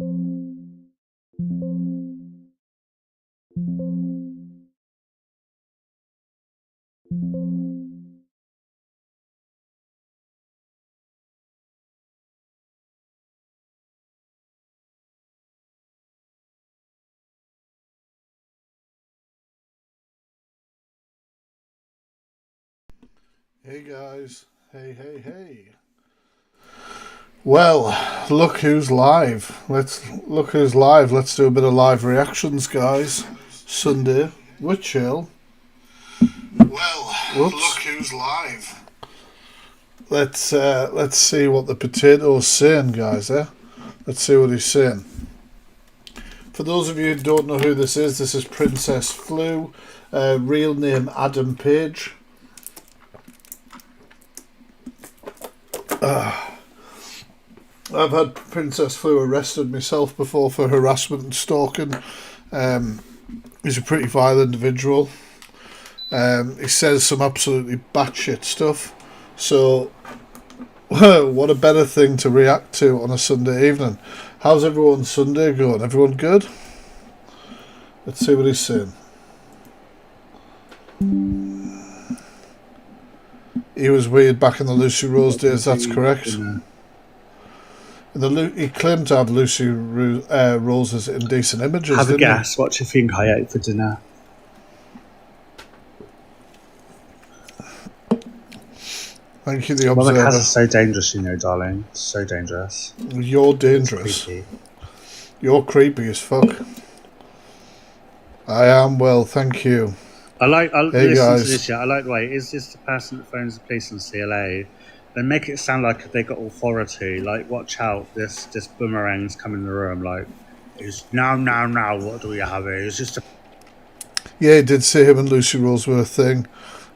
Hey guys, hey. Well, look who's live. Let's do a bit of live reactions, guys. Sunday, we're chill. Well, look who's live. Let's see what the potato's saying, guys. Let's see what he's saying. For those of you who don't know who this is Princess Fluu, real name Adam Page. I've had Princess Fluu arrested myself before for harassment and stalking. He's a pretty vile individual. He says some absolutely batshit stuff. So, what a better thing to react to on a Sunday evening. How's everyone's Sunday going? Everyone good? Let's see what he's saying. He was weird back in the Lucy Rose days, that's correct. He claimed to have Lucy Rose's indecent images. Have a guess. What do you think I ate for dinner? Thank you, the observer. Well, the cat is so dangerous, you know, darling. So dangerous. You're dangerous. Creepy. You're creepy as fuck. I am well, thank you. Hey listen guys. To this. Yeah, I like the way is this the person that phones the police and CLA? They make it sound like they got authority. Like, watch out, this boomerang's come in the room. Like, it's now. What do we have here? It's just a. Yeah, he did say him and Lucy Rose were a thing.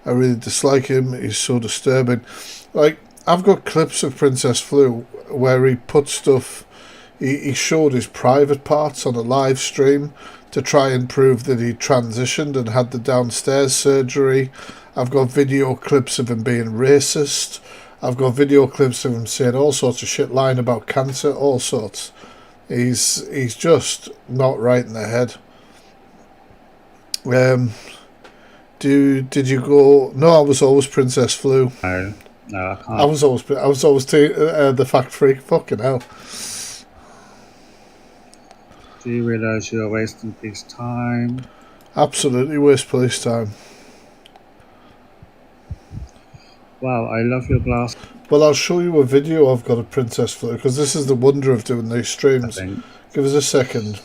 I really dislike him. He's so disturbing. Like, I've got clips of Princess Fluu where he put stuff. He showed his private parts on a live stream to try and prove that he transitioned and had the downstairs surgery. I've got video clips of him being racist. I've got video clips of him saying all sorts of shit, lying about cancer, all sorts. He's just not right in the head. Did you go? No, I was always Princess Fluu. No, I can't. I was always the fact freak. Fucking hell. Do you realise you're wasting police time? Absolutely waste police time. Wow, I love your glass. Well, I'll show you a video I've got of Princess Fluu, because this is the wonder of doing these streams. Give us a second.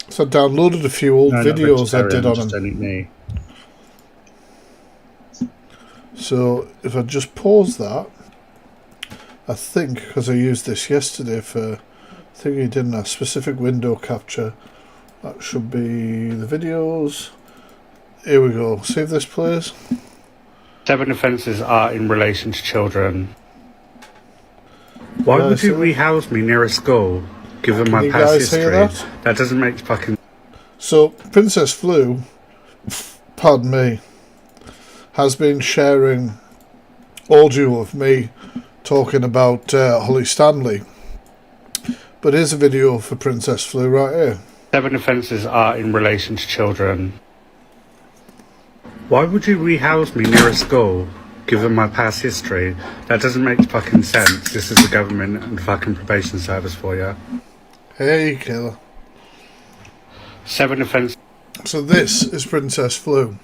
So I downloaded a few old videos I did on him. Me. So if I just pause that, I think, because I used this yesterday for, I think he didn't have specific window capture. That should be the videos. Here we go. See if this plays. 7 offences are in relation to children. Why would you rehouse me near a school, given my past history? That doesn't make fucking... So, Princess Fluu, pardon me, has been sharing audio of me talking about Holly Stanley. But here's a video for Princess Fluu right here. 7 offences are in relation to children. Why would you rehouse me near a school, given my past history? That doesn't make fucking sense. This is the government and fucking probation service for you. Hey, killer. 7 offences. So this is Princess Fluu.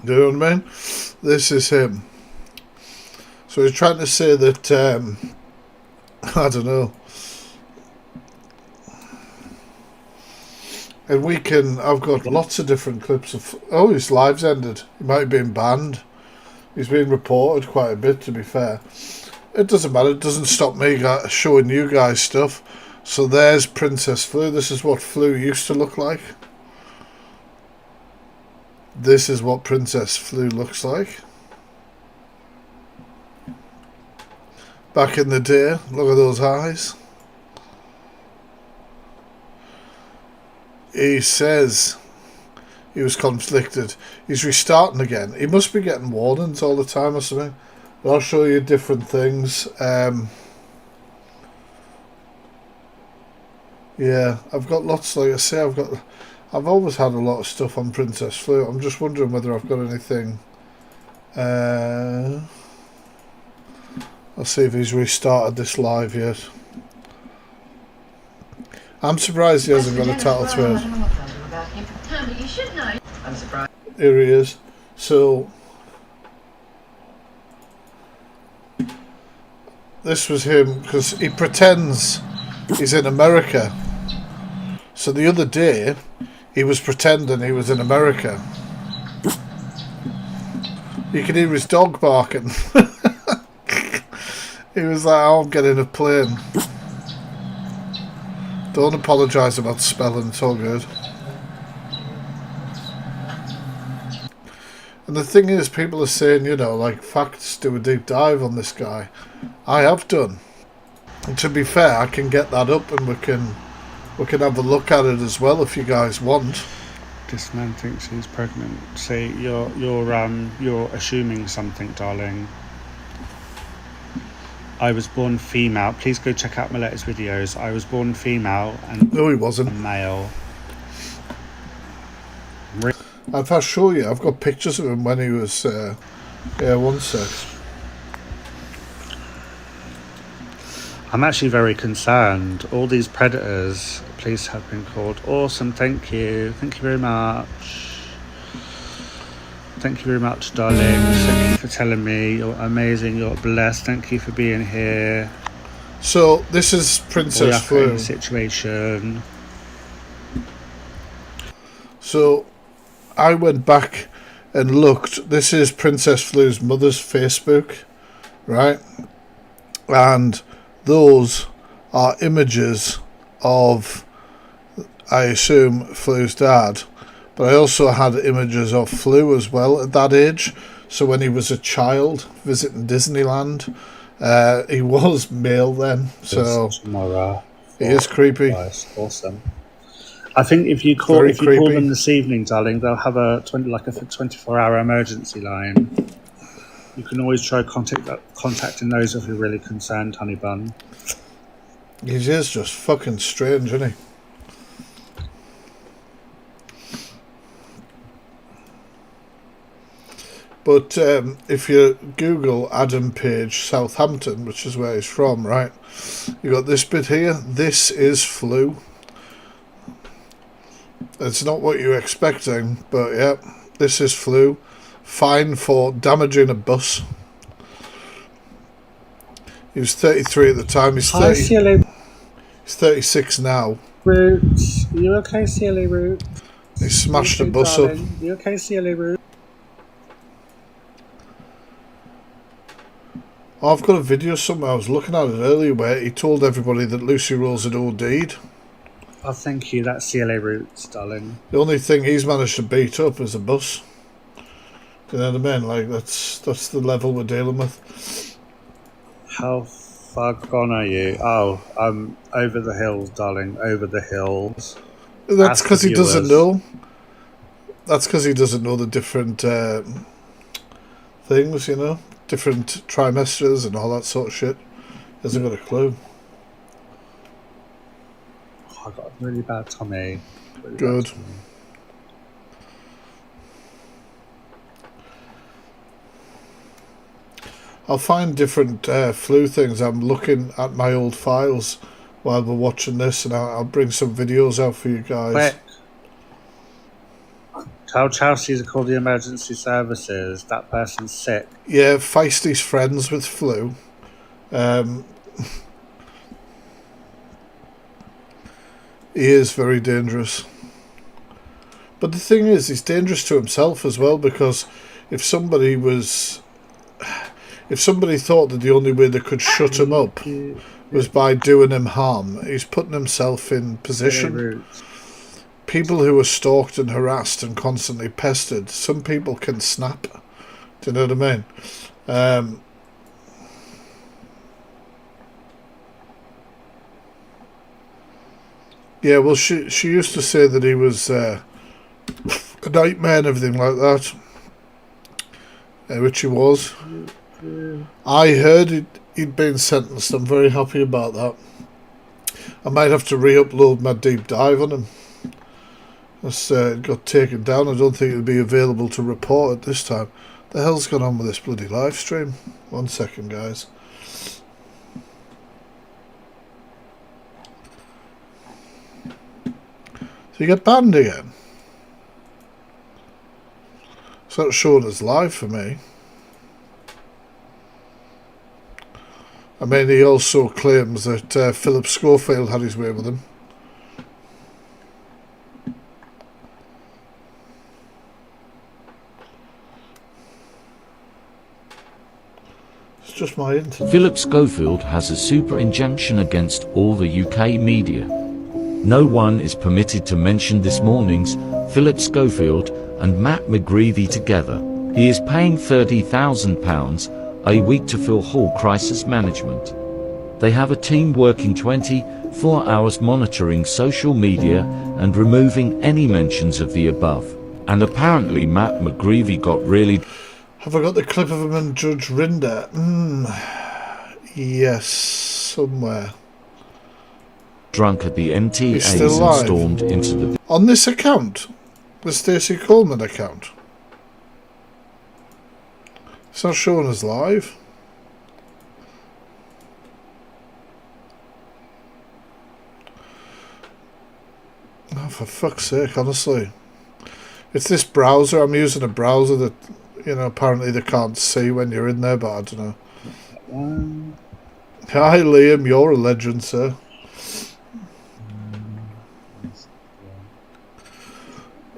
Do you know what I mean? This is him. So he's trying to say that, I don't know. And I've got lots of different clips of, his live's ended. He might have been banned. He's been reported quite a bit, to be fair. It doesn't matter, it doesn't stop me showing you guys stuff. So there's Princess Fluu. This is what Fluu used to look like. This is what Princess Fluu looks like. Back in the day, look at those eyes. He says he was conflicted. He's restarting again. He must be getting warnings all the time or something. But I'll show you different things. Yeah, I've got lots. Like I say, I've always had a lot of stuff on Princess Flute. I'm just wondering whether I've got anything. I'll see if he's restarted this live yet. I'm surprised he hasn't got a title thread. I'm surprised. Here he is. So this was him because he pretends he's in America. So the other day he was pretending he was in America. You can hear his dog barking. He was like, "Oh, I'm getting a plane." Don't apologise about spelling, it's all good. And the thing is, people are saying, you know, like, facts, do a deep dive on this guy. I have done. And to be fair, I can get that up and we can have a look at it as well if you guys want. This man thinks he's pregnant. See, you're assuming something, darling. I was born female. Please go check out my latest videos. I was born female and No, he wasn't. male. I'll show you. I've got pictures of him when he was. Yeah, one sec. I'm actually very concerned. All these predators, police have been called. Awesome, thank you. Thank you very much. Thank you very much, darling. Thank you for telling me. You're amazing. You're blessed. Thank you for being here. So this is Princess Fluu. Situation. So I went back and looked. This is Princess Fluu's mother's Facebook, right? And those are images of, I assume, Fluu's dad. But I also had images of Fluu as well at that age. So when he was a child visiting Disneyland, he was male then. So he is creepy. Awesome. I think if you call them this evening, darling, they'll have a 24-hour emergency line. You can always try contacting those if you're really concerned, honey bun. He is just fucking strange, isn't he? But if you Google Adam Page Southampton, which is where he's from, right? You got this bit here. This is Fluu. It's not what you're expecting, but yeah, this is Fluu. Fine for damaging a bus. He was 33 at the time. He's 30. He's 36 now. Roots, are you okay, silly Roots? He smashed a bus up. You okay, silly Roots? I've got a video somewhere, I was looking at it earlier, where he told everybody that Lucy Rose had OD'd. Oh, thank you, that's CLA Roots, darling. The only thing he's managed to beat up is a bus. You know what I mean? Like, that's the level we're dealing with. How far gone are you? Oh, I'm over the hills, darling, over the hills. That's because he doesn't know. That's because he doesn't know the different things, you know? Different trimesters and all that sort of shit. He hasn't got a clue. Oh, I got a really bad tummy. Good. I'll find different Fluu things. I'm looking at my old files while we're watching this, and I'll bring some videos out for you guys. Quick. Tell Chelsea to call the emergency services. That person's sick. Yeah, Feisty's friends with Fluu. He is very dangerous. But the thing is, he's dangerous to himself as well, because if somebody thought that the only way they could shut him up was by doing him harm, he's putting himself in position. People who are stalked and harassed and constantly pestered, some people can snap. Do you know what I mean? Yeah, well, she used to say that he was a nightmare and everything like that, which he was. I heard he'd been sentenced. I'm very happy about that. I might have to re-upload my deep dive on him. It got taken down. I don't think it'll be available to report it this time. The hell's gone on with this bloody live stream? 1 second, guys. So you get banned again. It's not showing as live for me. I mean, he also claims that Philip Schofield had his way with him. It's just my internet. Philip Schofield has a super injunction against all the UK media. No one is permitted to mention this morning's Philip Schofield and Matt McGreevy together. He is paying £30,000 a week to Phil Hall Crisis Management. They have a team working 24 hours monitoring social media and removing any mentions of the above. And apparently Matt McGreevy got really... Have I got the clip of him and Judge Rinder? Yes, somewhere. Drunk at the He's MTAs still and live. stormed into the... On this account? The Stacey Coleman account? It's not showing us live. Oh, for fuck's sake, honestly. It's this browser. I'm using a browser that, you know, apparently they can't see when you're in there, but I don't know. Hi, Liam. You're a legend, sir.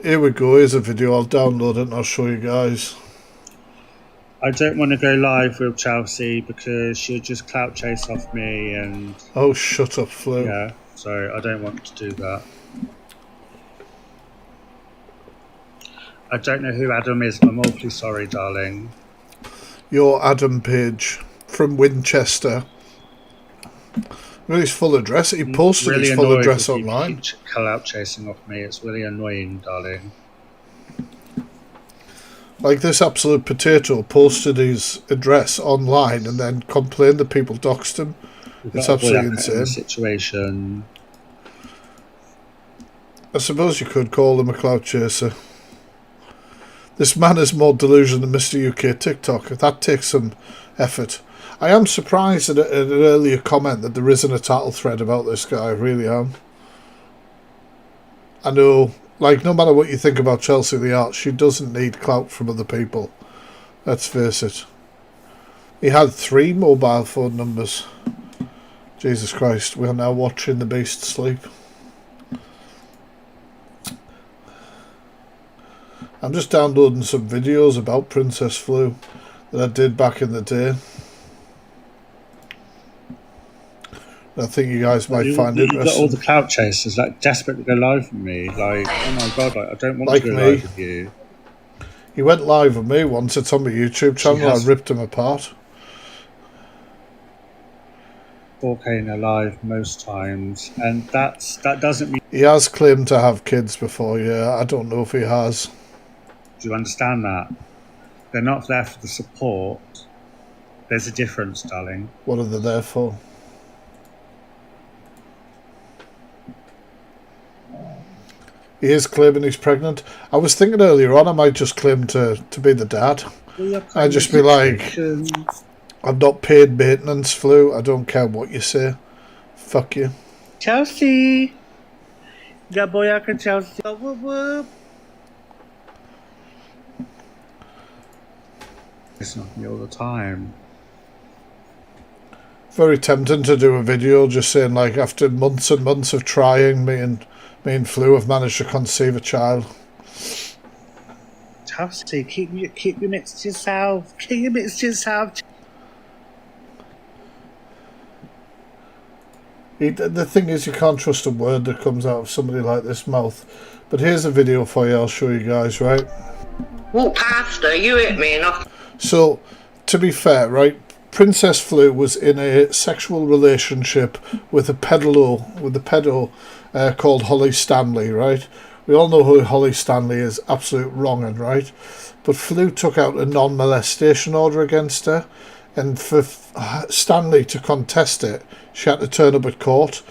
Here we go. Here's a video. I'll download it and I'll show you guys. I don't want to go live with Chelsea because she'll just clout chase off me and... Oh, shut up, Fluu. Yeah, so I don't want to do that. I don't know who Adam is. I'm awfully sorry, darling. You're Adam Page from Winchester. Well, his full address. He posted Really his full annoyed address with you online. Clout chasing off me. It's really annoying, darling. Like this absolute potato posted his address online and then complained that people doxed him. It's absolutely insane. Situation. I suppose you could call him a clout chaser. This man is more delusional than Mr. UK TikTok. That takes some effort. I am surprised at an earlier comment that there isn't a tattle thread about this guy. I really am. I know, like, no matter what you think about Chelsea the Art, she doesn't need clout from other people. Let's face it. He had 3 mobile phone numbers. Jesus Christ, we are now watching the beast sleep. I'm just downloading some videos about Princess Fluu that I did back in the day. I think you guys might find You've interesting. got all the clout chasers like desperate to go live with me. Like, oh my god, like, I don't want Like to go me. live with you. He went live with me once. It's on my YouTube channel. I ripped him apart. 4K in a live most times, and that doesn't mean... He has claimed to have kids before, yeah. I don't know if he has. Do you understand that? They're not there for the support. There's a difference, darling. What are they there for? He is claiming he's pregnant. I was thinking earlier on I might just claim to be the dad. I'd just be like, I'm not paid maintenance, Fluu. I don't care what you say. Fuck you. Chelsea! Yeah, boy, I can Chelsea. Whoop, whoop. It's not me all the time. Very tempting to do a video just saying, like, after months and months of trying, me and Fluu have managed to conceive a child. Chelsea, keep your mitts to yourself. Keep your mitts to yourself. The thing is, you can't trust a word that comes out of somebody like this mouth. But here's a video for you. I'll show you guys, right? Walk past her, you hit me and I... So, to be fair, right, Princess Fluu was in a sexual relationship with a pedo called Holly Stanley, right? We all know who Holly Stanley is, absolute wrong'un, right? But Fluu took out a non-molestation order against her, and for Stanley to contest it, she had to turn up at court.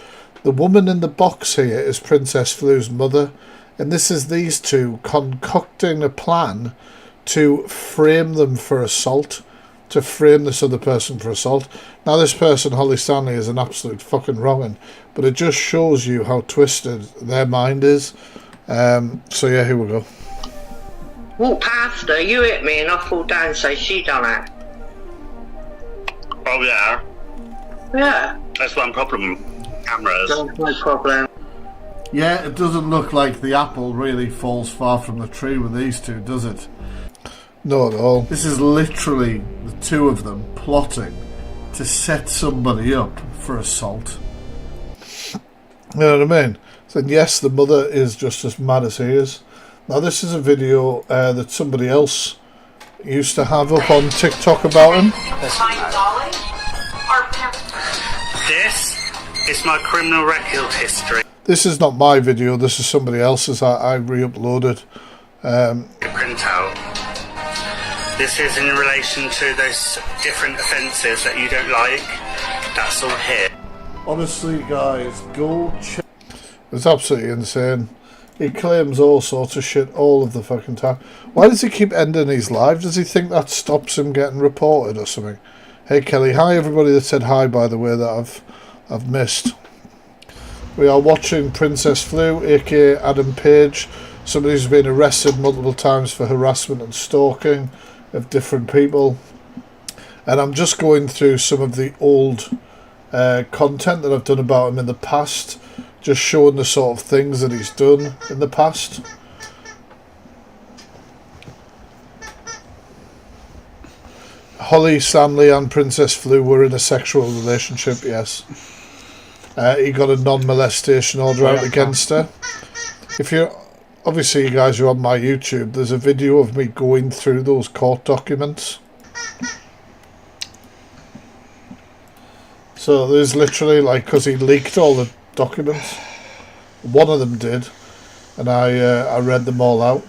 The woman in the box here is Princess Fluu's mother, and this is these two concocting a plan to frame them for assault, to frame this other person for assault. Now this person, Holly Stanley, is an absolute fucking wrong'un, but it just shows you how twisted their mind is. So yeah, here we go. Walk past her, you hit me and I fall down, so she done it. Oh yeah, Yeah, that's one problem. Cameras. no problem. Yeah, it doesn't look like the apple really falls far from the tree with these two, does it? Not at all. This is literally the two of them plotting to set somebody up for assault. You know what I mean? So yes, the mother is just as mad as he is. Now this is a video that somebody else used to have up on TikTok about him. This is my criminal record history. This is not my video, this is somebody else's. I re-uploaded. Print out. This is in relation to those different offences that you don't like. That's all here. Honestly, guys, go check. It's absolutely insane. He claims all sorts of shit all of the fucking time. Why does he keep ending his live? Does he think that stops him getting reported or something? Hey Kelly, hi everybody that said hi, by the way, that I've missed. We are watching Princess Fluu, aka Adam Page, somebody who's been arrested multiple times for harassment and stalking of different people. And I'm just going through some of the old content that I've done about him in the past, just showing the sort of things that he's done in the past. Holly Stanley and Princess Fluu were in a sexual relationship, yes. He got a non-molestation order out against her. If you're, obviously you guys are on my YouTube, there's a video of me going through those court documents. So there's literally, like, because he leaked all the documents. One of them did, and I read them all out.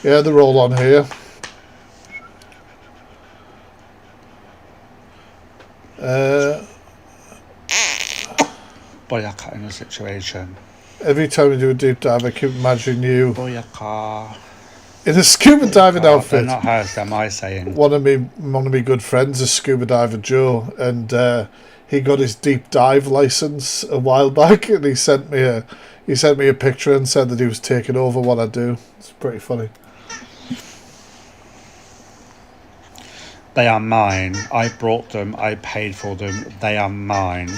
Yeah, they're all on here. Boyaka in a situation. Every time you do a deep dive, I keep imagining you Boyaka. in a scuba diving outfit. They're not hers, they're my saying. One of me good friends is Scuba Diver Joe, and he got his deep dive license a while back, and he sent me a picture and said that he was taking over what I do. It's pretty funny. They are mine. I brought them. I paid for them. They are mine.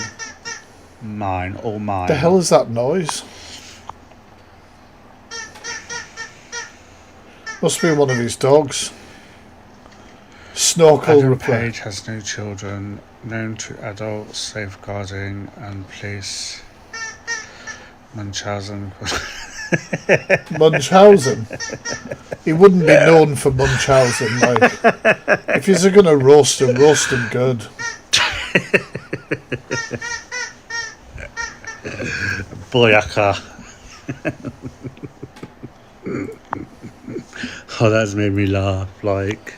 Mine. All mine. The hell is that noise? Must be one of his dogs. Snorkel Adam repair. Page has no children, known to adults, safeguarding and police. Munchausen. Munchausen? He wouldn't be known for Munchausen. Like, if you're going to roast him good. Boyaka. Oh, that's made me laugh. Like,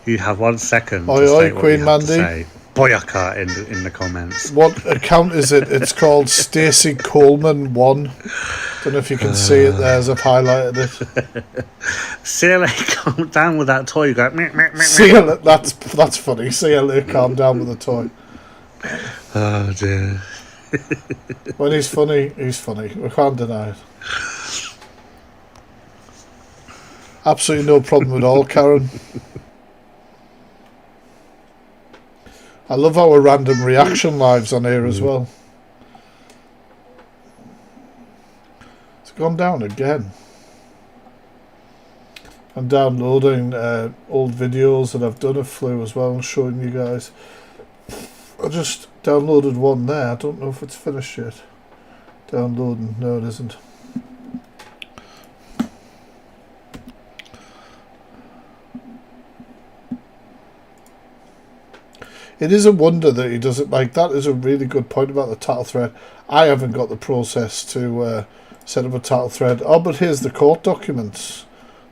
you have 1 second Oi, to say oi, what Queen you have to Mandy. say. Boyaka in the comments. What account is it? It's called Stacey Coleman 1. Don't know if you can see it there as I've highlighted it. CLA, calm down with that toy. You go, meh, meh, meh, meh. CLA, that's funny. CLA, calm down with the toy. Oh dear. When he's funny, he's funny. We can't deny it. Absolutely no problem at all, Karen. I love our random reaction lives on here as well. It's gone down again. I'm downloading old videos that I've done of Fluu as well and showing you guys. I just downloaded one there. I don't know if it's finished yet. Downloading. No, it isn't. It is a wonder that he doesn't, like, that is a really good point about the title thread. I haven't got the process to set up a title thread. Oh, but here's the court documents.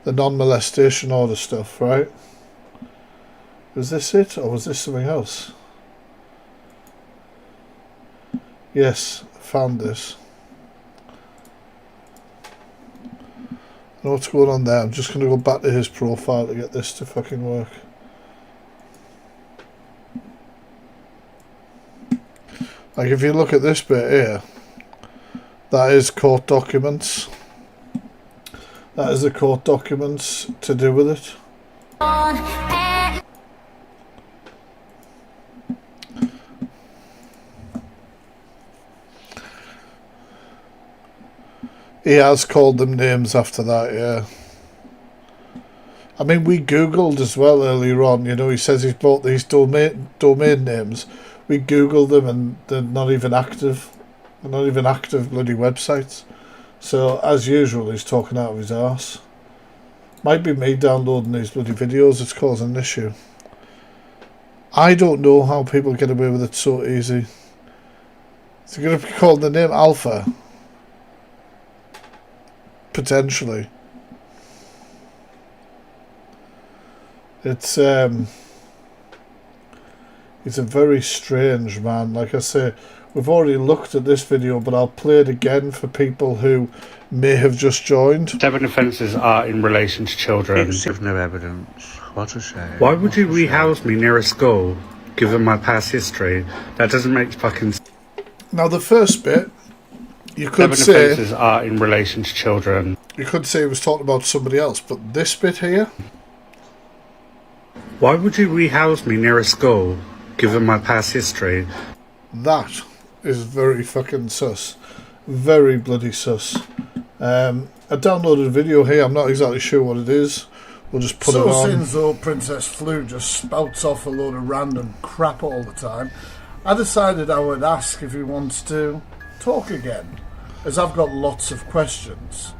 The non-molestation order stuff, right? Was this it, or was this something else? Yes, I found this. I know what's going on there. I'm just going to go back to his profile to get this to fucking work. Like, if you look at this bit here, that is court documents. That is the court documents to do with it. He has called them names after that, yeah. I mean, we Googled as well earlier on, you know, he says he's bought these domain names. We Googled them and they're not even active. They're not even active bloody websites. So, as usual, he's talking out of his arse. Might be me downloading these bloody videos that's causing an issue. I don't know how people get away with it so easy. Is it going to be called the name Alpha? Potentially. It's he's a very strange man. Like I say, we've already looked at this video, but I'll play it again for people who may have just joined. 7 offences are in relation to children. With no evidence. What a shame. Why would you rehouse me near a school, given my past history? That doesn't make fucking sense. Now, the first bit, you could 7 say offences are in relation to children. you could say he was talking about somebody else, but this bit here, Why would you rehouse me near a school, given my past history? that is very fucking sus. Very bloody sus. I downloaded a video here. I'm not exactly sure what it is. We'll just put it on. Since though Princess Fluu just spouts off a load of random crap all the time, I decided I would ask if he wants to talk again, as I've got lots of questions.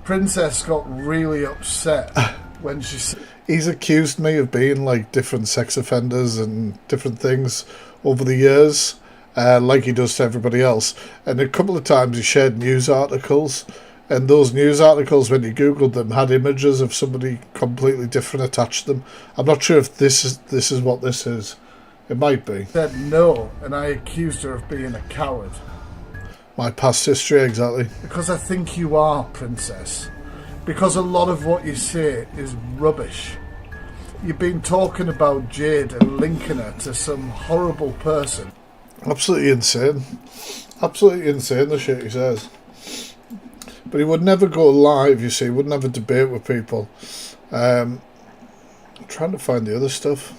Princess got really upset when she said... He's accused me of being like different sex offenders and different things over the years, like he does to everybody else. And a couple of times he shared news articles, and those news articles, when you googled them, had images of somebody completely different attached to them. I'm not sure if this is what this is. It might be. said no, and I accused her of being a coward. My past history, exactly. Because I think you are, Princess. Because a lot of what you say is rubbish. You've been talking about Jade and linking her to some horrible person. Absolutely insane. Absolutely insane, the shit he says. But he would never go live, you see. He would never debate with people. I'm trying to find the other stuff.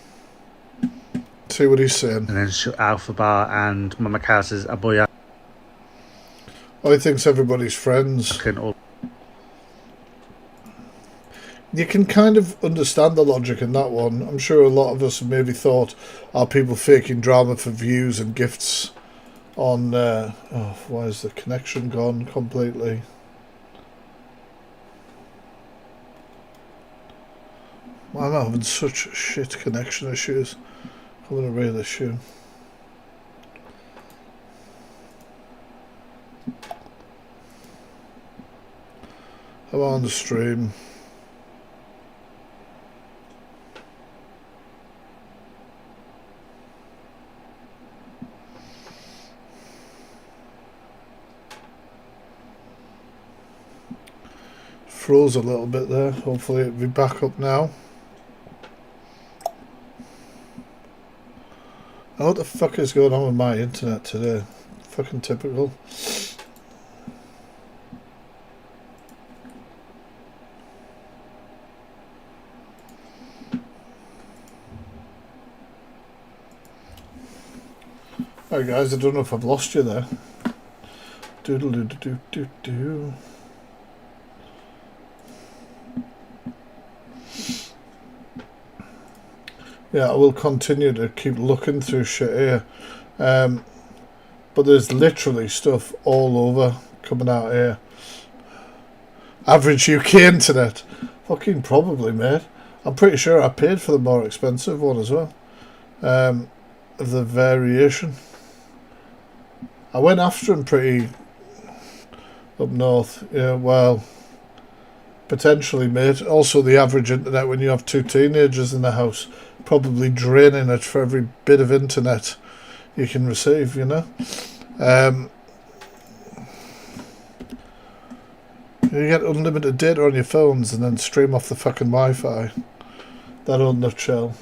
See what he's saying. And then Alpha Bar and Mama Cow's a boy. Oh, he thinks everybody's friends. You can kind of understand the logic in that one. I'm sure a lot of us maybe thought, are people faking drama for views and gifts on... oh, why is the connection gone completely? Why am I having such shit connection issues? I'm going to read this issue. I'm on the stream. Froze a little bit there. Hopefully it'll be back up now. Oh, what the fuck is going on with my internet today? Fucking typical. Alright guys, I don't know if I've lost you there. Doodle doo doo doo doo. Yeah, I will continue to keep looking through shit here. But there's literally stuff all over coming out here. Average UK internet. Fucking probably, mate. I'm pretty sure I paid for the more expensive one as well. Of the variation. I went after him pretty up north. Yeah, well, potentially, mate. Also, the average internet when you have two teenagers in the house, probably draining it for every bit of internet you can receive, you know. You get unlimited data on your phones and then stream off the fucking Wi-Fi. That old nutshell.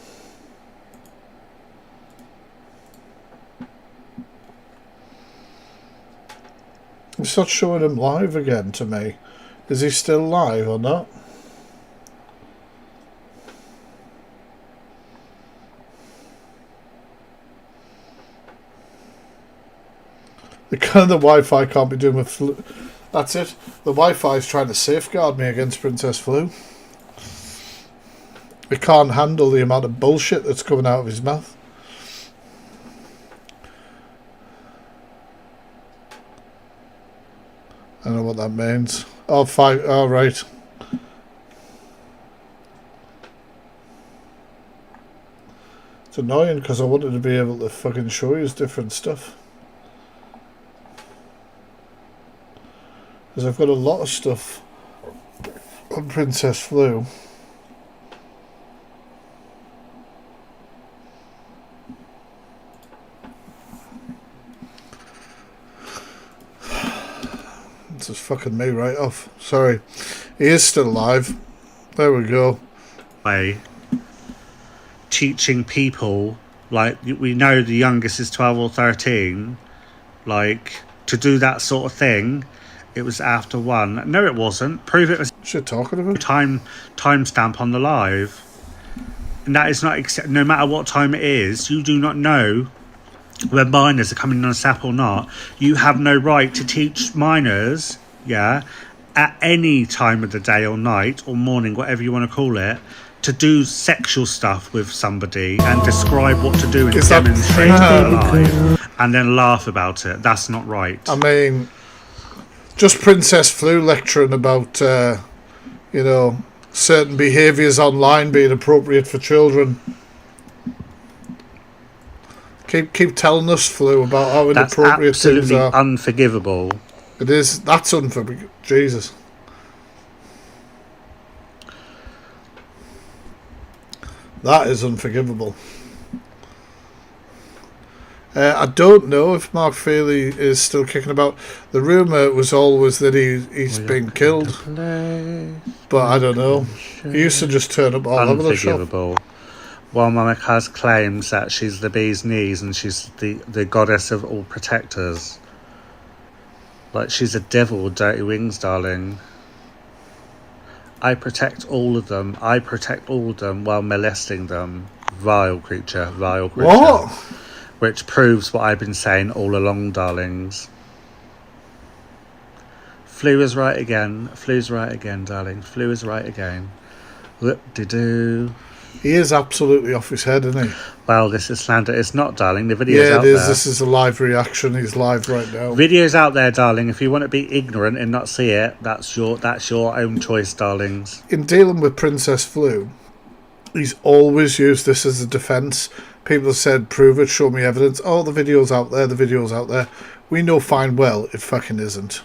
It's not showing him live again to me. Is he still live or not? The kind of the Wi-Fi can't be doing with Fluu. That's it. The Wi-Fi is trying to safeguard me against Princess Fluu. It can't handle the amount of bullshit that's coming out of his mouth. I don't know what that means. Oh, five. Oh, right. It's annoying because I wanted to be able to fucking show you different stuff. Because I've got a lot of stuff on Princess Fluu. This is fucking me right off. Sorry. He is still alive. There we go. Way teaching people, like, we know the youngest is 12 or 13, like, to do that sort of thing. It was after 1. No, it wasn't. Prove it was. Shit, talking about Timestamp on the live. And that is not accept. No matter what time it is, you do not know when minors are coming on a sap or not. You have no right to teach minors, yeah, at any time of the day or night or morning, whatever you want to call it, to do sexual stuff with somebody and describe what to do and demonstrate it live and then laugh about it. That's not right. I mean, just Princess Fluu lecturing about, you know, certain behaviours online being appropriate for children. Keep telling us, Fluu, about how inappropriate things are. That's absolutely unforgivable. It is. That's unforgivable. Jesus. That is unforgivable. I don't know if Mark Feely is still kicking about. The rumour was always that he's been killed. But I don't know. He used to just turn up all over the shop. Unforgivable. While Mama Kaz claims that she's the bee's knees and she's the goddess of all protectors. Like, she's a devil with dirty wings, darling. I protect all of them. I protect all of them while molesting them. Vile creature, vile creature. What? Which proves what I've been saying all along, darlings. Fluu is right again. Fluu's right again, darling. Fluu is right again. Whoop-de-doo. He is absolutely off his head, isn't he? Well, this is slander. It's not, darling. The video's out out there. there. This is a live reaction. He's live right now. Video's out there, darling. If you want to be ignorant and not see it, that's your own choice, darlings. In dealing with Princess Fluu, he's always used this as a defence. People have said, prove it, show me evidence. Oh, the video's out there, the video's out there. We know fine well it fucking isn't.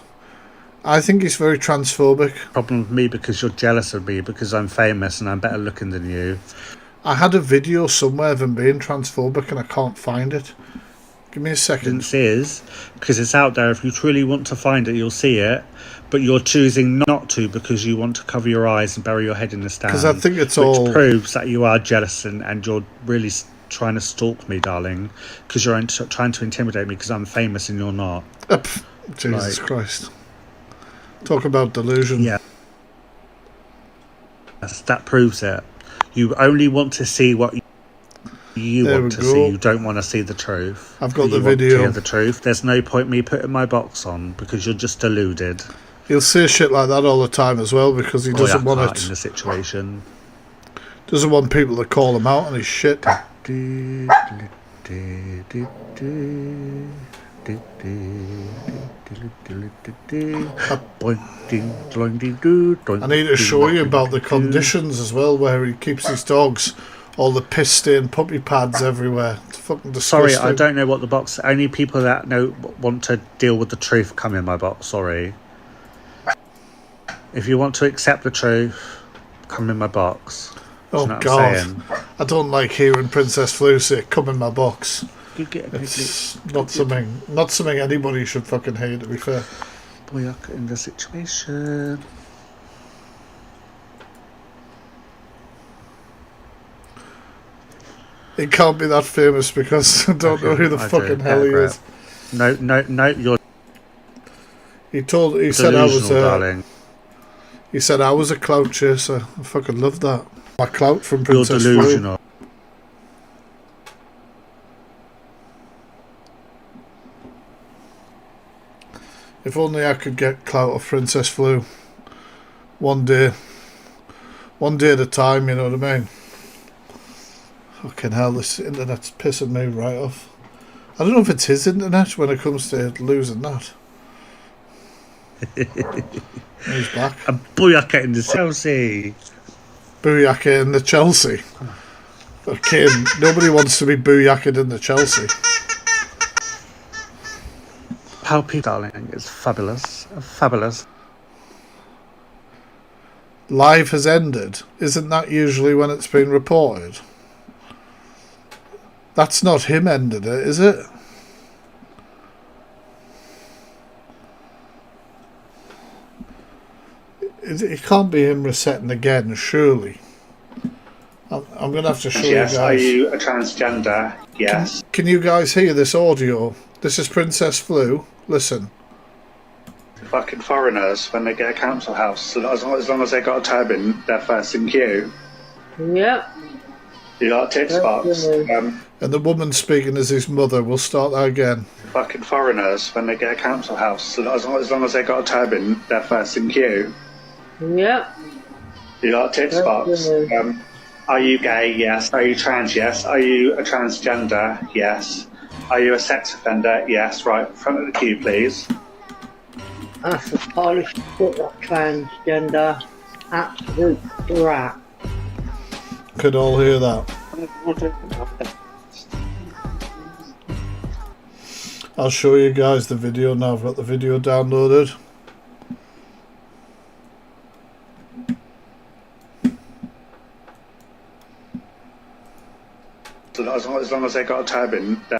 I think he's very transphobic. Problem with me because you're jealous of me because I'm famous and I'm better looking than you. I had a video somewhere of him being transphobic and I can't find it. Give me a second. It is because it's out there. If you truly want to find it, you'll see it. But you're choosing not to because you want to cover your eyes and bury your head in the sand. Because I think it's which proves that you are jealous and you're really trying to stalk me, darling. Because you're trying to intimidate me because I'm famous and you're not. Jesus Christ. Talk about delusion. Yeah. That proves it. You only want to see what you want to see. You don't want to see the truth. I've got the video. video. Want to hear the truth. There's no point me putting my box on because you're just deluded. He'll say shit like that all the time as well because he doesn't want it. In the situation. Doesn't want people to call him out on his shit. I need to show you about the conditions as well where he keeps his dogs. All the piss stained puppy pads everywhere. It's fucking disgusting. Sorry, I don't know what the box. Only people that want to deal with the truth come in my box. Sorry. If you want to accept the truth, come in my box. Oh God! I don't like hearing Princess Fluu say "come in my box." Good get a It's not something anybody should fucking hate, to be fair. Boyak in the situation. He can't be that famous because I don't know who the fucking hell he is. No, you're He said I was darling. He said I was a clout chaser. I fucking love that. My clout from You're Princess Fluu. delusional. If only I could get clout of Princess Fluu. One day at a time, you know what I mean? Fucking hell, this internet's pissing me right off. I don't know if it's his internet when it comes to losing that. He's back. A Boyaka in the Chelsea. Booyaka in the Chelsea. Okay, nobody wants to be booyaked in the Chelsea. How people, darling, is fabulous. Fabulous. Live has ended. Isn't that usually when it's been reported? That's not him ended it, is it? It can't be him resetting again, surely. I'm going to have to show you guys. Yes, are you a transgender? Yes. Can you guys hear this audio? This is Princess Fluu. Listen. Fucking foreigners, when they get a council house, so as long as they got a turban, they're first in queue. Yep. You got tits box. And the woman speaking as his mother. We'll start that again. Fucking foreigners, when they get a council house, so as long as they got a turban, they're first in queue. Yep. You got tits box. Are you gay? Yes. Are you trans? Yes. Are you a transgender? Yes. Are you a sex offender? Yes. Right, front of the queue, please. That's a Polish shit, that transgender. Absolute rat. Could all hear that. I'll show you guys the video now. I've got the video downloaded. So as long as they got a turban, they're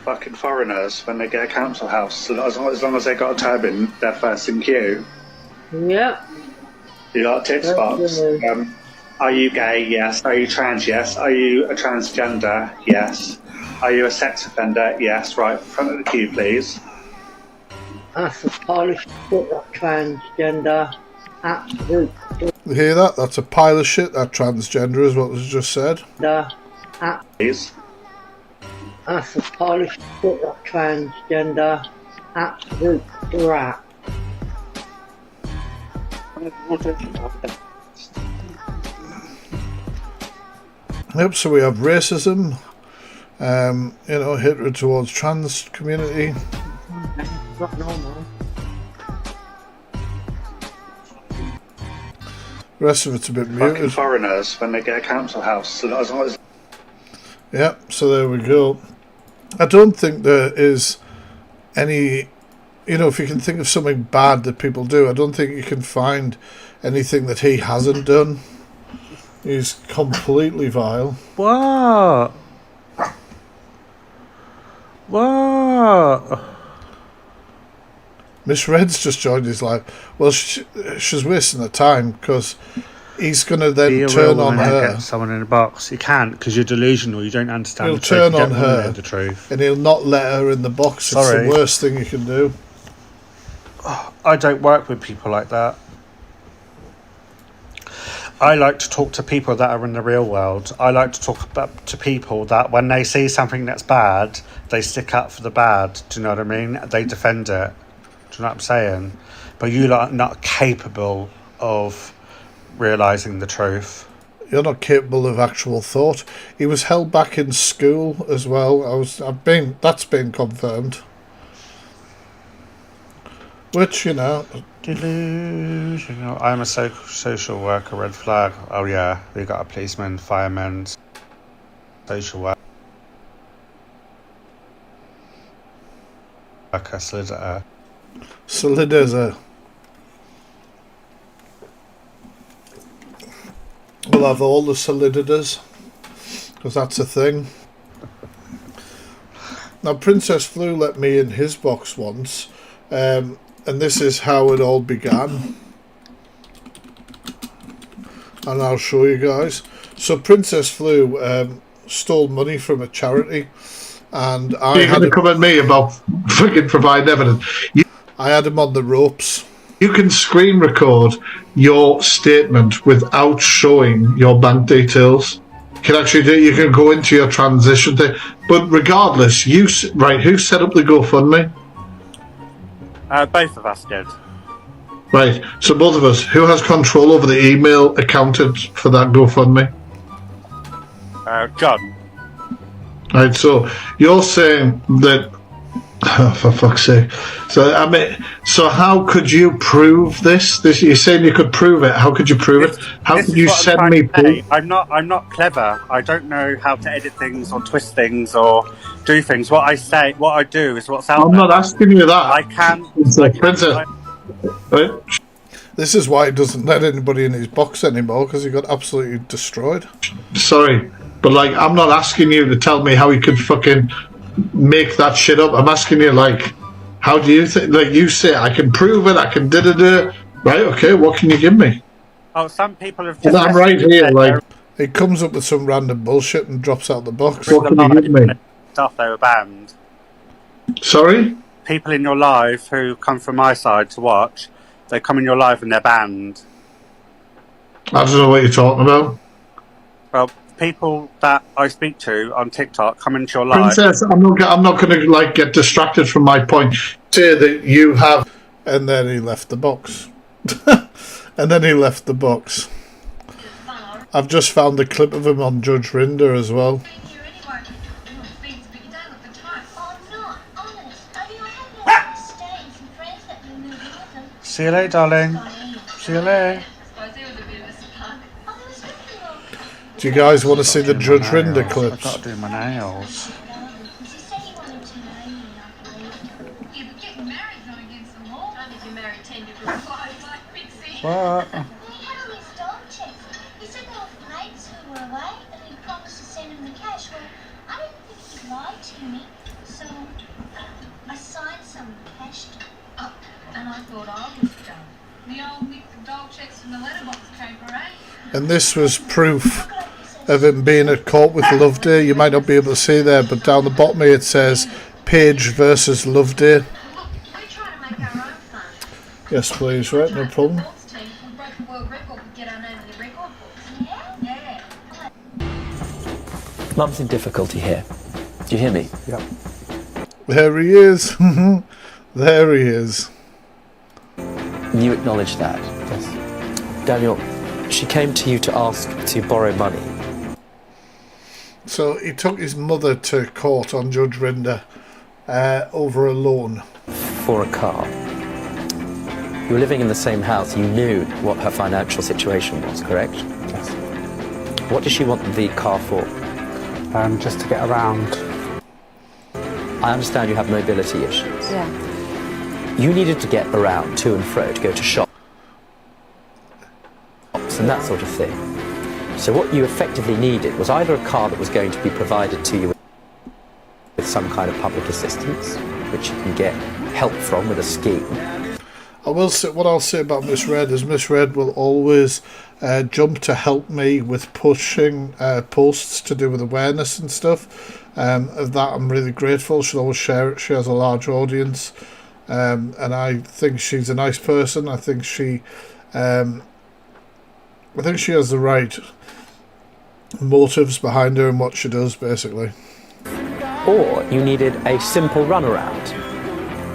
fucking foreigners, when they get a council house, so as long as they got a turban, they're first in queue. Yep. You got tits box. Are you gay? Yes. Are you trans? Yes. Are you a transgender? Yes. Are you a sex offender? Yes. Right, front of the queue, please. That's a Polish shit, that transgender. Absolute You hear that? That's a pile of shit, that transgender is what was just said. Please. That's a Polish shit, that transgender. Absolute rat. Yep, so we have racism, hatred towards trans community. Not normal. The rest of it's a bit Fucking muted. foreigners, when they get a council house, so as long as... Yep, so there we go. I don't think there is any, if you can think of something bad that people do, I don't think you can find anything that he hasn't done. He's completely vile. What? What? Miss Red's just joined his live. Well, she's wasting her time because he's going to then turn on her. Get someone in a box. You can't because you're delusional. You don't understand. He'll the truth. turn You on don't wanna know her, the truth. and he'll not let her in the box. Sorry. It's the worst thing you can do. I don't work with people like that. I like to talk to people that are in the real world. I like to talk to people that when they see something that's bad, they stick up for the bad. Do you know what I mean? They defend it. Do you know what I'm saying? But you lot are not capable of realising the truth. You're not capable of actual thought. He was held back in school as well. That's been confirmed. Which, Delusional. I'm a social worker, red flag. Oh yeah, we got a policeman, fireman, social worker, solicitor. Solidarizer. We'll have all the soliditors, because that's a thing. Now, Princess Fluu let me in his box once, and this is how it all began. And I'll show you guys. So, Princess Fluu stole money from a charity, and I had to come at me about freaking providing evidence. I had him on the ropes. You can screen record your statement without showing your bank details. You can actually do. You can go into your transition thing, but regardless, who set up the GoFundMe? Both of us did. Right. So both of us. Who has control over the email accounted for that GoFundMe? John. Right. So you're saying that. Oh, for fuck's sake! So I mean, so how could you prove this? You're saying you could prove it. How could you prove it? How could you send me proof? I'm not clever. I don't know how to edit things or twist things or do things. What I do is what's out there. I'm not asking you that. I can. Princess. Right. This is why he doesn't let anybody in his box anymore, because he got absolutely destroyed. Sorry, but like, I'm not asking you to tell me how he could fucking make that shit up. I'm asking you, like, how do you think? Like, you say I can prove it. I can da-da-da. Right? Okay. What can you give me? Oh, some people have just. And I'm right here. Like, he comes up with some random bullshit and drops out the box. What can you give me? Stuff they were banned. Sorry? People in your life who come from my side to watch, they come in your life and they're banned. I don't know what you're talking about. Well, people that I speak to on TikTok come into your life. Princess, I'm not going to like get distracted from my point. Say that you have, and then he left the box. And then he left the box. I've just found a clip of him on Judge Rinder as well. See you later, darling. See you later. Do you guys want to see the Judge Rinder clips? I've got to do my nails. What? And this was proof of him being at court with Loveday. You might not be able to see there, but down the bottom here it says Page versus Loveday. Yes, please, right, no problem. Mum's in difficulty here. Do you hear me? Yep. There he is. There he is. You acknowledge that? Yes. Daniel, she came to you to ask to borrow money. So he took his mother to court on Judge Rinder over a loan. For a car. You were living in the same house. You knew what her financial situation was, correct? Yes. What does she want the car for? Just to get around. I understand you have mobility issues. Yeah. You needed to get around to and fro, to go to shops and that sort of thing. So what you effectively needed was either a car that was going to be provided to you with some kind of public assistance, which you can get help from with a scheme. I will say, what I'll say about Miss Red is Miss Red will always jump to help me with pushing posts to do with awareness and stuff. Of that I'm really grateful. She'll always share it. She has a large audience, and I think she's a nice person. I think she has the right motives behind her and what she does, basically. Or you needed a simple runaround.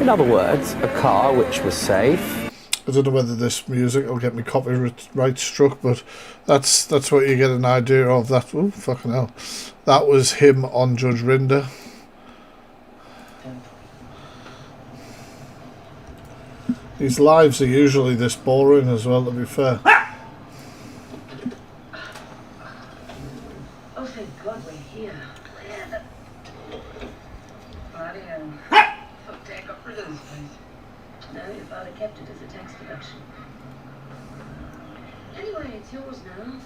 In other words, a car which was safe. I don't know whether this music will get me copyright struck, but that's what you get an idea of. That, oh, fucking hell. That was him on Judge Rinder. These lives are usually this boring as well, to be fair. Oh, thank God we're here. Take up for this place. No, your father kept it as a tax deduction. Anyway, it's yours now.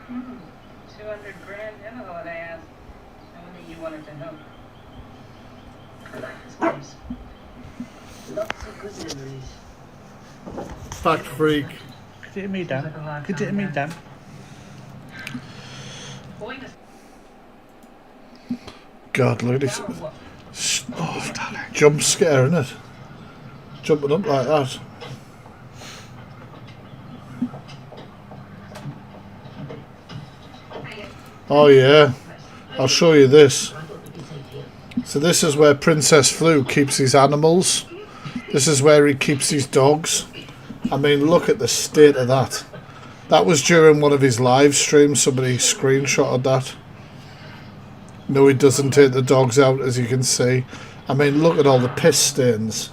200 grand and a holiday ass. No wonder you wanted to help. I like this place. Lots of good memories. Fact freak. Could it me, Dan? Could it me, Dan? God, look at this. Jump scare, isn't it? Jumping up like that. Oh yeah, I'll show you this. So this is where Princess Fluu keeps his animals. This is where he keeps his dogs. I mean, look at the state of that. That was during one of his live streams. Somebody screenshotted that. No, he doesn't take the dogs out, as you can see. I mean, look at all the piss stains.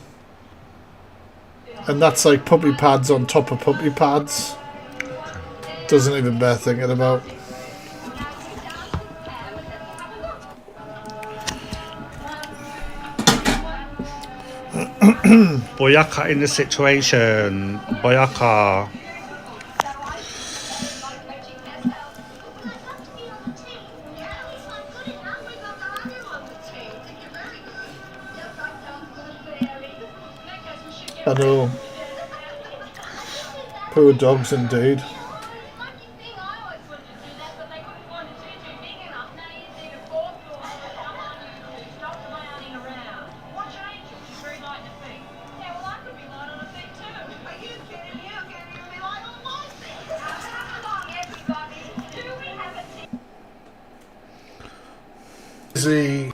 And that's like puppy pads on top of puppy pads. Doesn't even bear thinking about. Boyaka in the situation. Boyaka. I know. Poor dogs indeed. He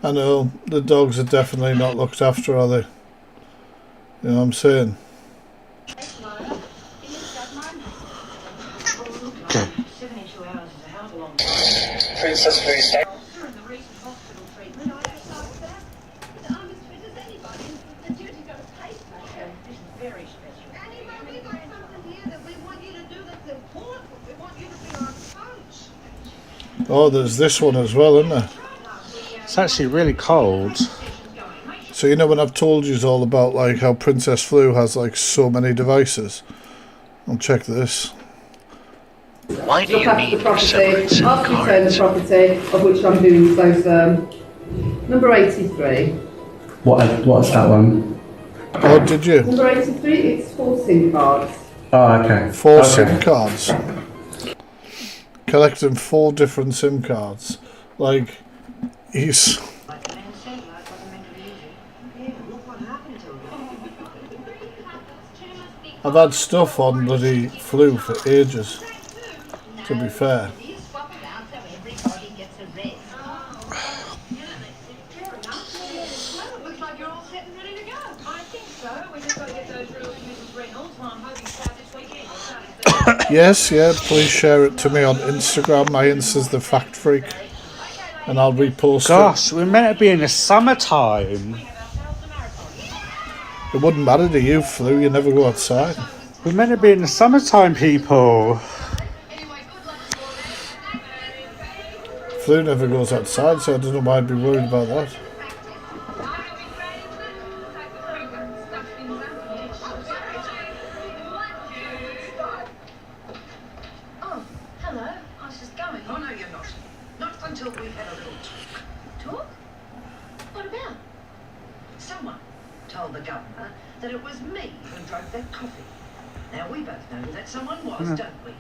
I know, the dogs are definitely not looked after, are they? You know what I'm saying? Princess Fluu. Oh, there's this one as well, isn't there? It's actually really cold. So you know when I've told you all about like how Princess Fluu has like so many devices? I'll check this. Why do you need separate SIM After you turn the cards? property, of which I'm doing those, number 83. What's that one? Oh, did you? Number 83, it's 4 SIM cards. Oh, okay. 4 SIM cards. Collecting 4 different SIM cards. Like, he's... I've had stuff on bloody Fluu for ages, to be fair. Yes, yeah, please share it to me on Instagram. My Insta's the Fact Freak. And I'll repost Gosh, we're meant to be in the summertime. It wouldn't matter to you, Fluu, you never go outside. We're meant to be in the summertime, people. Fluu never goes outside, so I don't know why I'd be worried about that. Oh, hello. I was just going. Oh, no, you're not. Not until we've had a little talk. Talk? What about? Someone told the governor that it was me who drove that coffee. Now, we both know who that someone was, don't we?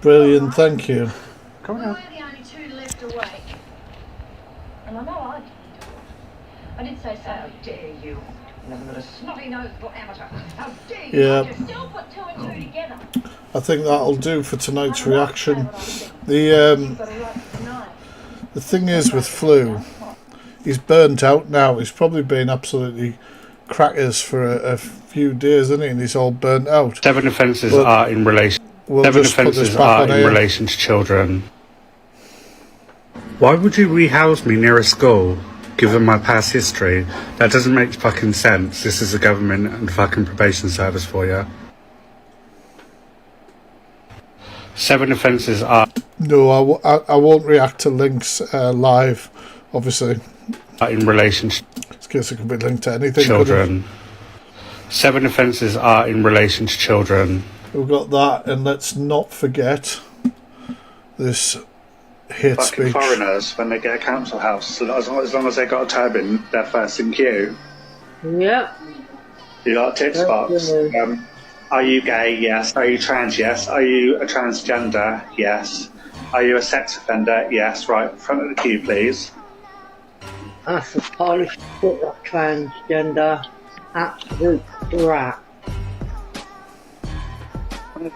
Brilliant, thank you. Come We on. were the only 2 left awake. And I know I didn't do it. I did say so. How dare you? Nothing but a snotty-nosed little amateur. How dare you? Yeah. You still put 2 and 2 together. I think that'll do for tonight's reaction. The You've got a right to deny it. the thing is with Fluu, he's burnt out now. He's probably been absolutely crackers for a few days, isn't he? And he's all burnt out. 7 offences But are in relation. we'll 7 just put this offences back are on in air. relation to children. Why would you rehouse me near a school, given my past history? That doesn't make fucking sense. This is a government and fucking probation service for you. 7 offences are No, I won't react to links live, obviously. in relation to In case it could be linked to anything. children. 7 offences are in relation to children. we've got that, and let's not forget this hate Fucking speech. foreigners, when they get a council house, so as long as they got a turban, they're first in queue. Yep. You got a tits box. Are you gay? Yes. Are you trans? Yes. Are you a transgender? Yes. Are you a sex offender? Yes. Right, front of the queue, please. That's a Polish shit, that transgender. Absolute crap. And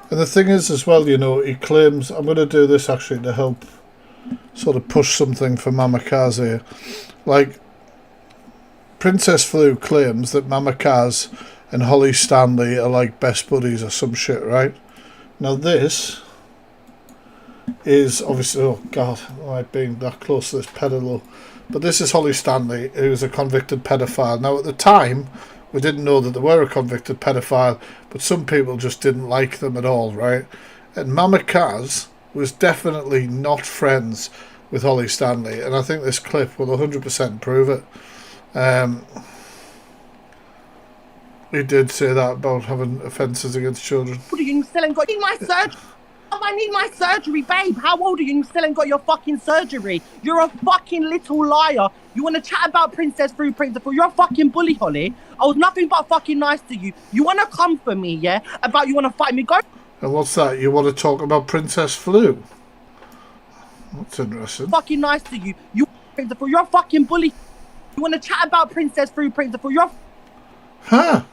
the thing is as well, you know, he claims, I'm going to do this actually to help sort of push something for Mama Kaz here. Like, Princess Fluu claims that Mama Kaz and Holly Stanley are like best buddies or some shit, right? Now this is obviously, oh god, like being that close to this pedophile, but this is Holly Stanley, who's a convicted pedophile. Now at the time, we didn't know that they were a convicted pedophile, but some people just didn't like them at all, right? And Mama Kaz was definitely not friends with Holly Stanley, and I think this clip will 100% prove it. He did say that about having offences against children. How old are you? You still ain't got my surgery? I need my surgery, babe. How old are you? You still ain't got your fucking surgery. You're a fucking little liar. You want to chat about Princess Fluu, you're a fucking bully, Holly. I was nothing but fucking nice to you. You want to come for me, yeah? About you want to fight me? Go. And what's that? You want to talk about Princess Fluu? That's interesting. Fucking nice to you. You're a fucking bully. You want to chat about Princess Fluu, you're... Huh.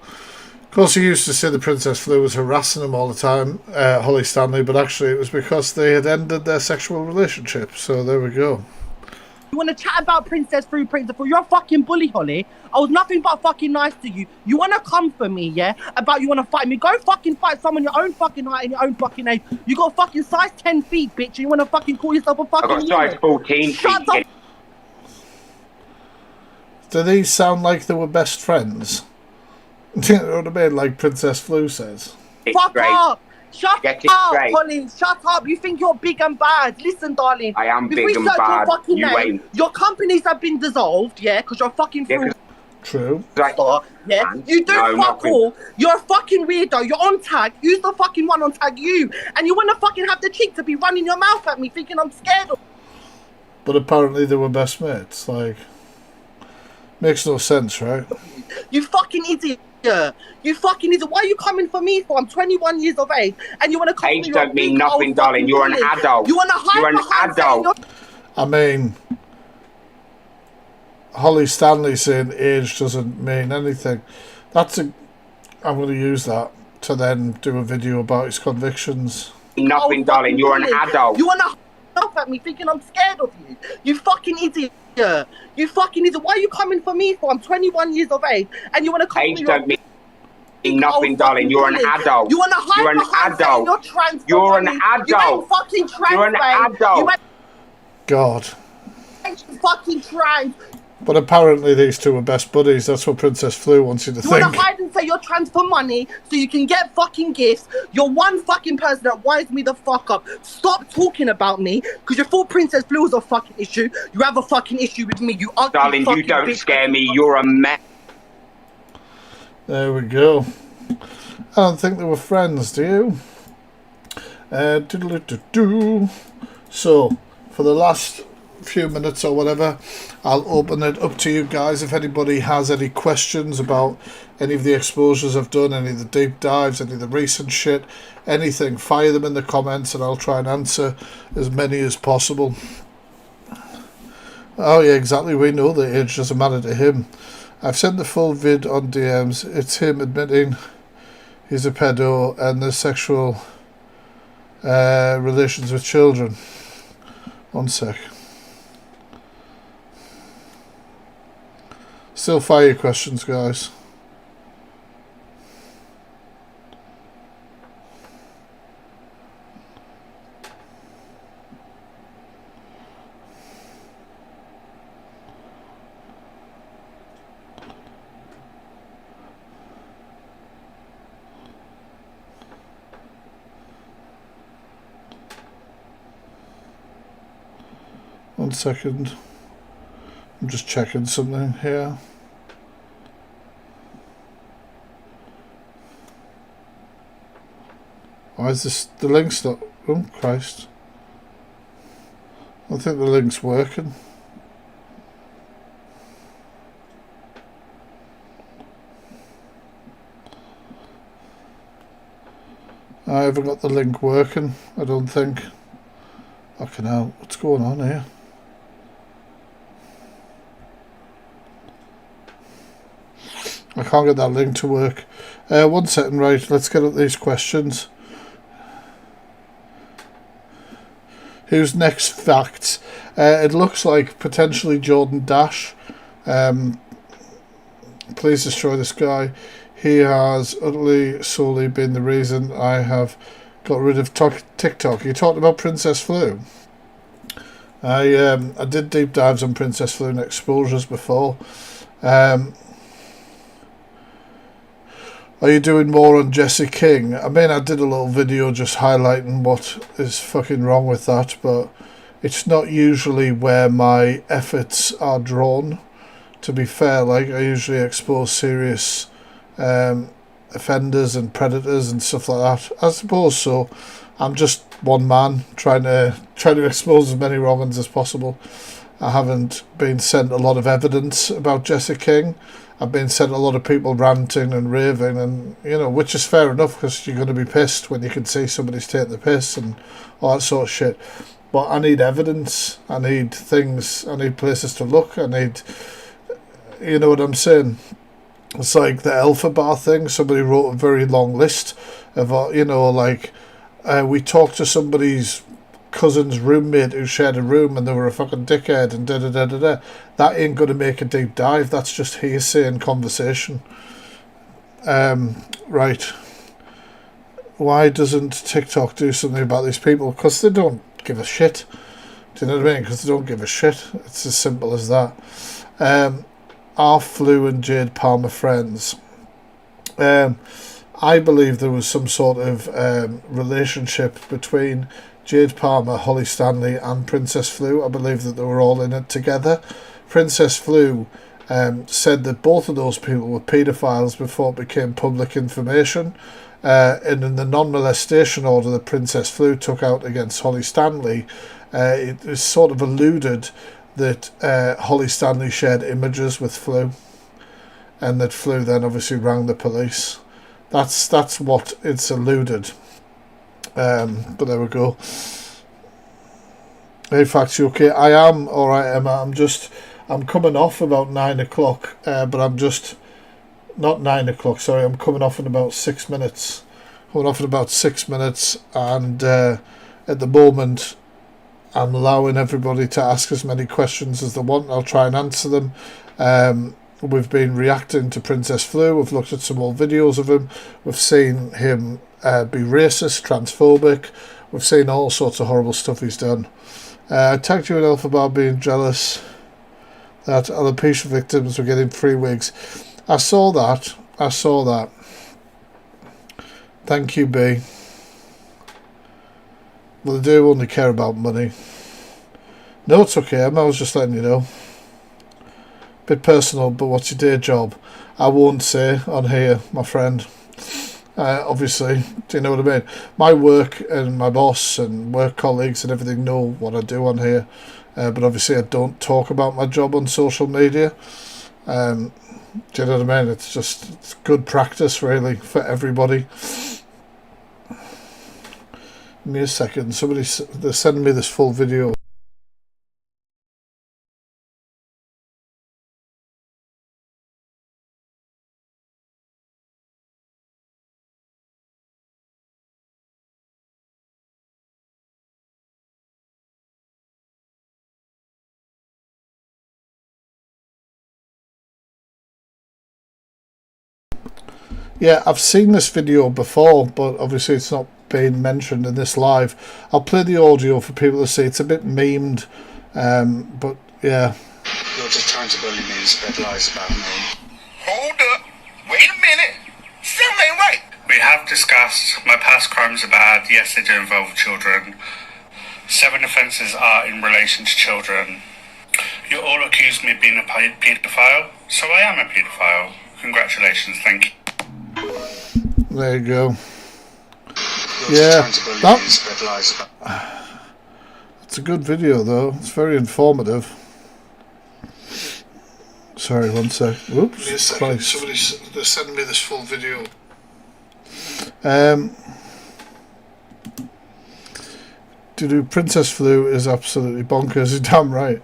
Of course, he used to say the Princess Fluu was harassing him all the time, Holly Stanley, but actually it was because they had ended their sexual relationship. So there we go. You want to chat about Princess Fluu, you're a fucking bully, Holly. I was nothing but fucking nice to you. You want to come for me, yeah? About you want to fight me? Go fucking fight someone your own fucking height and your own fucking age. You got fucking size 10 feet, bitch, and you want to fucking call yourself a fucking... I got size 14 Shut feet. Do these sound like they were best friends? Do you know what I mean? Like Princess Fluu says. Fuck up! Shut up, Colin! Shut up! You think you're big and bad? Listen, darling. I am if big and bad. You ain't. Your companies have been dissolved, yeah, because you're fucking fool. True. Right. Yeah, you do fuck all. You're a fucking weirdo. You're on tag. Who's the fucking one on tag? You. And you want to fucking have the cheek to be running your mouth at me, thinking I'm scared of. But apparently they were best mates. Like, makes no sense, right? You fucking idiot. You fucking idiot. Why are you coming for me for? I'm 21 years of age and you want to call me... Age don't mean nothing, darling. You're an adult. You want to hide behind adult. I mean, Holly Stanley saying age doesn't mean anything. That's a... I'm going to use that to then do a video about his convictions. Nothing, darling. You're an adult. You want to laugh at me thinking I'm scared of you? You fucking idiot. You fucking idiot. Why are you coming for me for? I'm 21 years of age and you want to call me... Age don't mean nothing, darling. You're an adult. You want to hide You're an adult. You're trans. You're an adult. You ain't fucking trans. You're an adult. You ain't fucking trans. But apparently these two are best buddies. That's what Princess Fluu wants you to think. You want to hide and say you're trans for money so you can get fucking gifts. You're one fucking person that winds me the fuck up. Stop talking about me because you thought Princess Fluu was a fucking issue. You have a fucking issue with me. You ugly darling, you don't bitch. scare me. You're a mess. There we go. I don't think they were friends, do you? So, for the last few minutes or whatever, I'll open it up to you guys. If anybody has any questions about any of the exposures I've done, any of the deep dives, any of the recent shit, anything, fire them in the comments and I'll try and answer as many as possible. Oh yeah, exactly, we know the age doesn't matter to him. I've sent the full vid on DMs. It's him admitting he's a pedo and there's sexual relations with children. One sec. Still fire your questions, guys. One second. I'm just checking something here. Why is this... The link's not... Oh, Christ. I think the link's working. I haven't got the link working, I don't think. Fucking hell, what's going on here? I can't get that link to work. 1 second, right, let's get at these questions. Who's next? Facts. It looks like potentially Jordan Dash. Please destroy this guy. He has utterly solely been the reason I have got rid of TikTok. You talked about Princess Fluu. I did deep dives on Princess Fluu and exposures before. Are you doing more on Jesse King? I mean, I did a little video just highlighting what is fucking wrong with that, but it's not usually where my efforts are drawn. To be fair, like, I usually expose serious offenders and predators and stuff like that. I suppose so. I'm just one man trying to expose as many wrong ones as possible. I haven't been sent a lot of evidence about Jesse King. I've been sent a lot of people ranting and raving, and you know, which is fair enough because you're going to be pissed when you can see somebody's taking the piss and all that sort of shit. But I need evidence. I need things. I need places to look. I need, you know what I'm saying? It's like the Alpha Bar thing. Somebody wrote a very long list of, you know, like we talked to somebody's cousin's roommate who shared a room and they were a fucking dickhead and da-da-da-da-da. That ain't going to make a deep dive. That's just hearsay and conversation. Right. Why doesn't TikTok do something about these people? Because they don't give a shit. Do you know what I mean? Because they don't give a shit. It's as simple as that. Are Fluu and Jade Palmer friends? I believe there was some sort of relationship between Jade Palmer, Holly Stanley and Princess Fluu. I believe that they were all in it together. Princess Fluu said that both of those people were paedophiles before it became public information. And in the non-molestation order that Princess Fluu took out against Holly Stanley, it was sort of alluded that Holly Stanley shared images with Fluu, and that Fluu then obviously rang the police. That's what it's alluded. But there we go. In fact, you okay? I am alright, Emma. I'm coming off about 9 o'clock, but I'm just not 9 o'clock. Sorry, I'm coming off in about 6 minutes. Coming off in about 6 minutes, and at the moment, I'm allowing everybody to ask as many questions as they want. I'll try and answer them. We've been reacting to Princess Fluu. We've looked at some old videos of him. We've seen him be racist, transphobic. We've seen all sorts of horrible stuff he's done. I tagged you in Alphabet being jealous that alopecia victims were getting free wigs. I saw that. Thank you, B. Well, they do only care about money. No, it's okay, Emma. I was just letting you know. Bit personal, but what's your day job? I won't say on here, my friend. Obviously, do you know what I mean? My work and my boss and work colleagues and everything know what I do on here. But obviously I don't talk about my job on social media. Do you know what I mean? It's good practice, really, for everybody. Give me a second. They're sending me this full video. Yeah, I've seen this video before, but obviously it's not being mentioned in this live. I'll play the audio for people to see. It's a bit memed, but yeah. You're just trying to bully me and spread lies about me. Hold up. Wait a minute. Something ain't right. We have discussed my past crimes are bad. Yes, they do involve children. 7 offences are in relation to children. You all accuse me of being a paedophile, so I am a paedophile. Congratulations, thank you. There you go. Yeah, it's a good video though. It's very informative. Sorry, one sec. Whoops. Give me a second. They're sending me this full video. To do Princess Fluu is absolutely bonkers. You're damn right.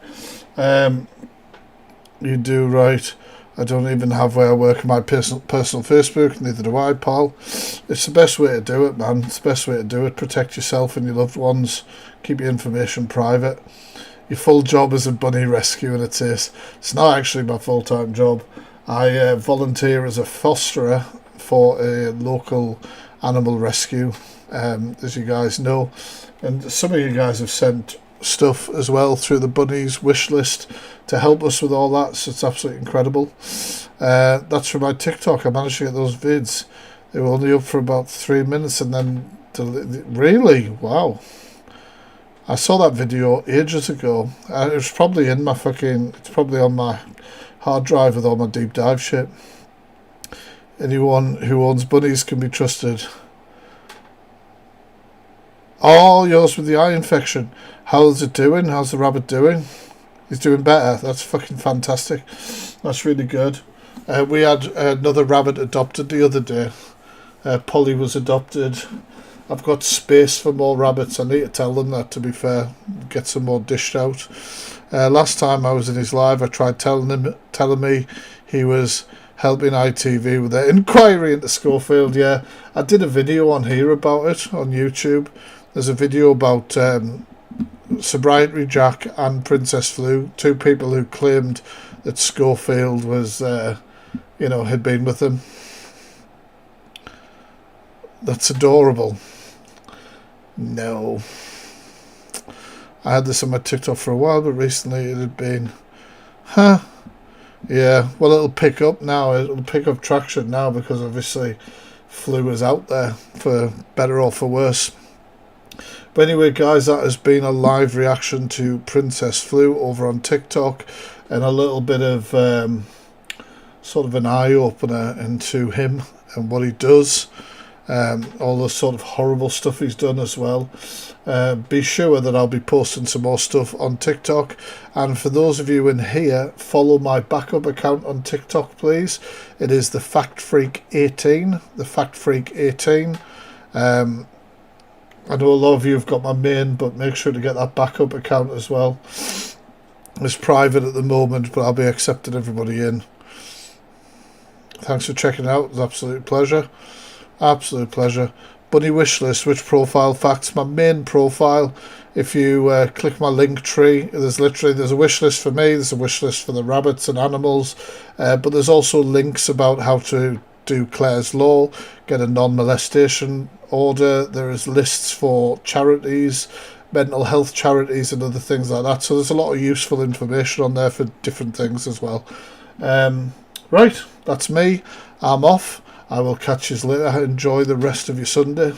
You do right. I don't even have where I work on my personal Facebook. Neither do I, pal. It's the best way to do it, man. It's the best way to do it. Protect yourself and your loved ones. Keep your information private. Your full job is a bunny rescue, and it is. It's not actually my full-time job. I volunteer as a fosterer for a local animal rescue, as you guys know. And some of you guys have sent stuff as well through the bunnies wish list to help us with all that, so it's absolutely incredible. That's from my TikTok. I managed to get those vids. They were only up for about 3 minutes and then really? Wow. I saw that video ages ago. It was probably in my it's probably on my hard drive with all my deep dive shit. Anyone who owns bunnies can be trusted. Oh, yours with the eye infection. How's it doing? How's the rabbit doing? He's doing better. That's fucking fantastic. That's really good. We had another rabbit adopted the other day. Polly was adopted. I've got space for more rabbits. I need to tell them that, to be fair. Get some more dished out. Last time I was in his live, I tried telling me he was helping ITV with their inquiry into Schofield. Yeah, I did a video on here about it on YouTube. There's a video about Sobriety Jack and Princess Fluu, two people who claimed that Schofield was, had been with them. That's adorable. No. I had this on my TikTok for a while, but recently it had been... Yeah, well, it'll pick up now. It'll pick up traction now because obviously Fluu is out there, for better or for worse. But anyway, guys, that has been a live reaction to Princess Fluu over on TikTok, and a little bit of sort of an eye-opener into him and what he does. All the sort of horrible stuff he's done as well. Be sure that I'll be posting some more stuff on TikTok, and for those of you in here, follow my backup account on TikTok, please. It is the Fact Freak 18. The Fact Freak 18. I know a lot of you have got my main, but make sure to get that backup account as well. It's private at the moment, but I'll be accepting everybody in. Thanks for checking it out. It was an absolute pleasure. Absolute pleasure. Bunny Wishlist, which profile? Facts, my main profile. If you click my link tree, there's a wish list for me, there's a wish list for the rabbits and animals, but there's also links about how to do Clare's Law, get a non-molestation order. There is lists for charities, mental health charities and other things like that, so there's a lot of useful information on there for different things as well. Right, that's me. I'm off. I will catch you later. Enjoy the rest of your Sunday.